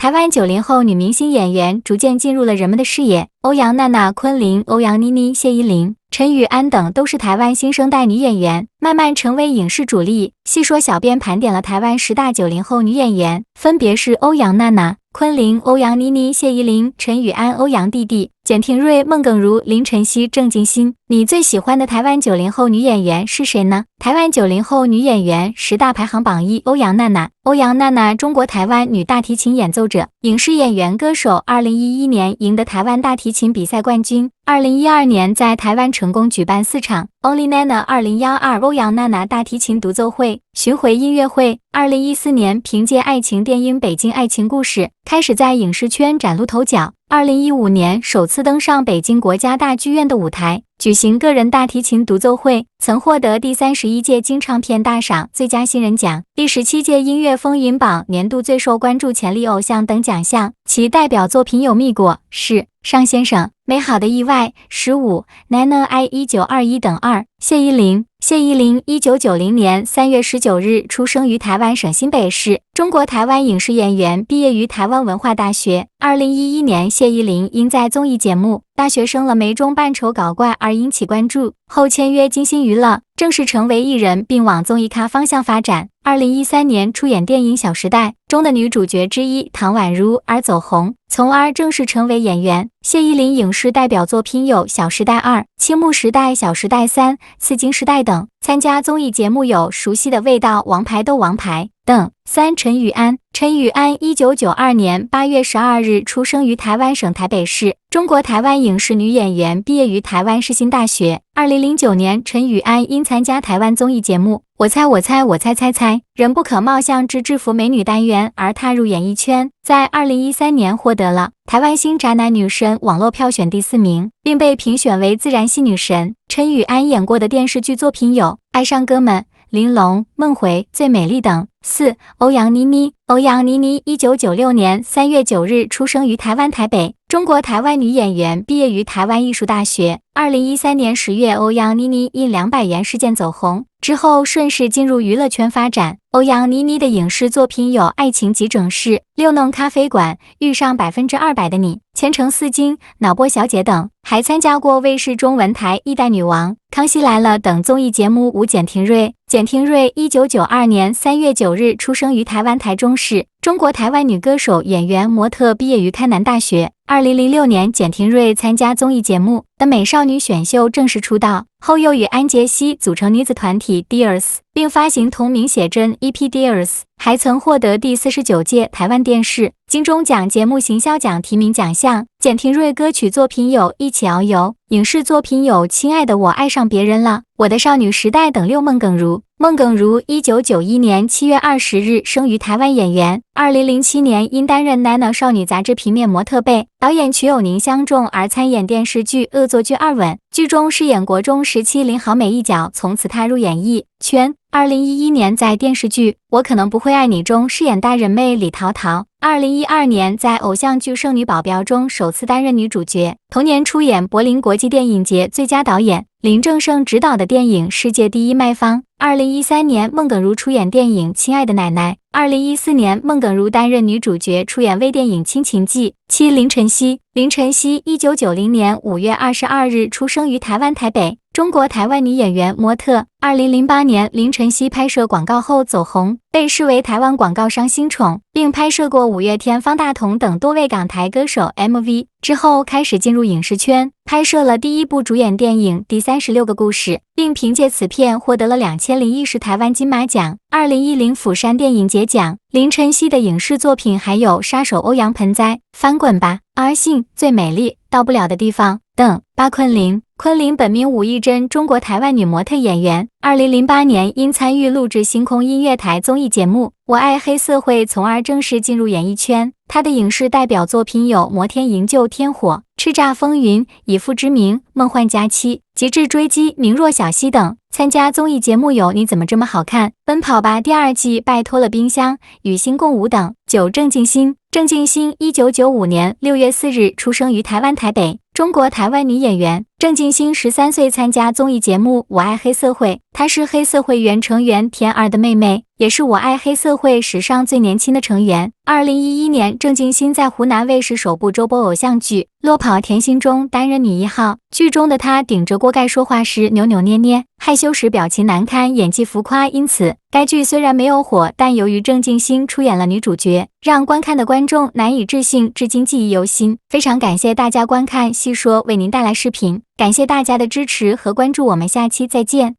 台湾90后女明星演员逐渐进入了人们的视野，欧阳娜娜、昆凌、欧阳妮妮、谢依霖、陈雨安等都是台湾新生代女演员，慢慢成为影视主力。细说小编盘点了台湾10大90后女演员，分别是欧阳娜娜、昆凌、欧阳妮妮、谢依霖、陈雨安、欧阳弟弟、简廷瑞、孟耿如、林晨曦、郑敬欣。你最喜欢的台湾90后女演员是谁呢？台湾90后女演员10大排行榜1，欧阳娜娜。欧阳娜娜，中国台湾女大提琴演奏者、影视演员、歌手。2011年赢得台湾大提琴比赛冠军。2012年在台湾成功举办4场 Only Nana 2012欧阳娜娜大提琴独奏会巡回音乐会。2014年凭借爱情电影《北京爱情故事》开始在影视圈崭露头角。2015年首次登上北京国家大剧院的舞台，举行个人大提琴独奏会，曾获得第31届金唱片大赏最佳新人奖、第17届音乐风云榜年度最受关注潜力偶像等奖项。其代表作品有《蜜果》、是尚先生、美好的意外、15、Nana I 1921等2。谢依霖。谢依霖1990年3月19日出生于台湾省新北市，中国台湾影视演员，毕业于台湾文化大学。2011年，谢依霖因在综艺节目《大学生了没》中扮丑搞怪而引起关注，后签约金星娱乐，正式成为艺人，并往综艺咖方向发展。2013年出演电影《小时代》中的女主角之一唐宛如而走红，从而正式成为演员。谢依霖影视代表作品有《小时代2》、《青木时代》、《小时代3》、《刺金时代》等。参加综艺节目有《熟悉的味道》、《王牌斗王牌》等。3. 陈雨安。陈雨安1992年8月12日出生于台湾省台北市，中国台湾影视女演员，毕业于台湾世新大学。2009年，陈雨安因参加台湾综艺节目《我猜我猜我猜猜猜人不可貌相之制服美女》单元而踏入演艺圈，在2013年获得了台湾新宅男女神网络票选第4名，并被评选为自然系女神。陈雨安演过的电视剧作品有《爱上哥们》、玲珑、梦回、最美丽等。4. 欧阳妮妮。欧阳妮妮1996年3月9日出生于台湾台北，中国台湾女演员，毕业于台湾艺术大学。2013年10月，欧阳妮妮因200元事件走红，之后顺势进入娱乐圈发展。欧阳妮妮的影视作品有《爱情急诊室》、《六弄咖啡馆》、《遇上200%的你》、《前程似金》、《脑波小姐》等，还参加过卫视中文台《一代女王》、《康熙来了》等综艺节目。5. 简廷瑞。简廷瑞1992年3月9日出生于台湾台中市，中国台湾女歌手、演员、模特，毕业于开南大学。2006年，简廷瑞参加综艺节目的美少女选秀正式出道，后又与安杰希组成女子团体 Dears， 并发行同名写真 EP Dears， 还曾获得第49届台湾电视金钟奖节目行销奖提名奖项。简廷瑞歌曲作品有《一起遨游》，影视作品有《亲爱的我爱上别人了》、《我的少女时代》等。6. 孟耿如。孟耿如1991年7月20日生于台湾，演员。2007年因担任 Nana 少女杂志平面模特被导演瞿友宁相中而参演电视剧《恶作剧2吻》，剧中饰演国中时期林好美一角，从此踏入演艺圈。2011年在电视剧《我可能不会爱你》中饰演大人妹李桃桃。2012年在偶像剧《圣女保镖》中首次担任女主角，同年出演柏林国际电影节最佳导演，林正盛执导的电影《世界第一卖方》。2013年，孟耿如出演电影《亲爱的奶奶》。2014年，孟耿如担任女主角，出演微电影《亲情记》。7. 林晨曦。林晨曦1990年5月22日出生于台湾台北，中国台湾女演员、模特。2008年，林晨曦拍摄广告后走红，被视为台湾广告商新宠，并拍摄过五月天、方大同等多位港台歌手 MV。之后开始进入影视圈，拍摄了第一部主演电影《第36个故事》，并凭借此片获得了2010台湾金马奖、2010釜山电影节奖。林晨曦的影视作品还有《杀手欧阳盆栽》、《翻滚吧，阿信》、《最美丽，到不了的地方》等。8. 昆凌。昆凌本名武艺珍，中国台湾女模特演员。2008年因参与录制星空音乐台综艺节目《我爱黑社会》，从而正式进入演艺圈。她的影视代表作品有《摩天营救天火》、《叱咤风云》、《以父之名》、《梦幻佳期》、《极致追击》、《明若小溪》等。参加综艺节目有《你怎么这么好看》、《奔跑吧》第2季、《拜托了冰箱》、《与星共舞》等。9. 郑敬欣。郑敬欣1995年6月4日出生于台湾台北，中国台湾女演员。郑敬兴13岁参加综艺节目《我爱黑社会》，她是黑社会原成员田儿的妹妹，也是我爱黑社会史上最年轻的成员。2011年，郑敬兴在湖南卫视首部周播偶像剧《落跑甜心》中担任女一号，剧中的她顶着锅盖说话时扭扭捏捏，害羞时表情难堪，演技浮夸，因此该剧虽然没有火，但由于郑敬兴出演了女主角，让观看的观众难以置信，至今记忆犹新。非常感谢大家观看细说为您带来视频，感谢大家的支持和关注，我们下期再见。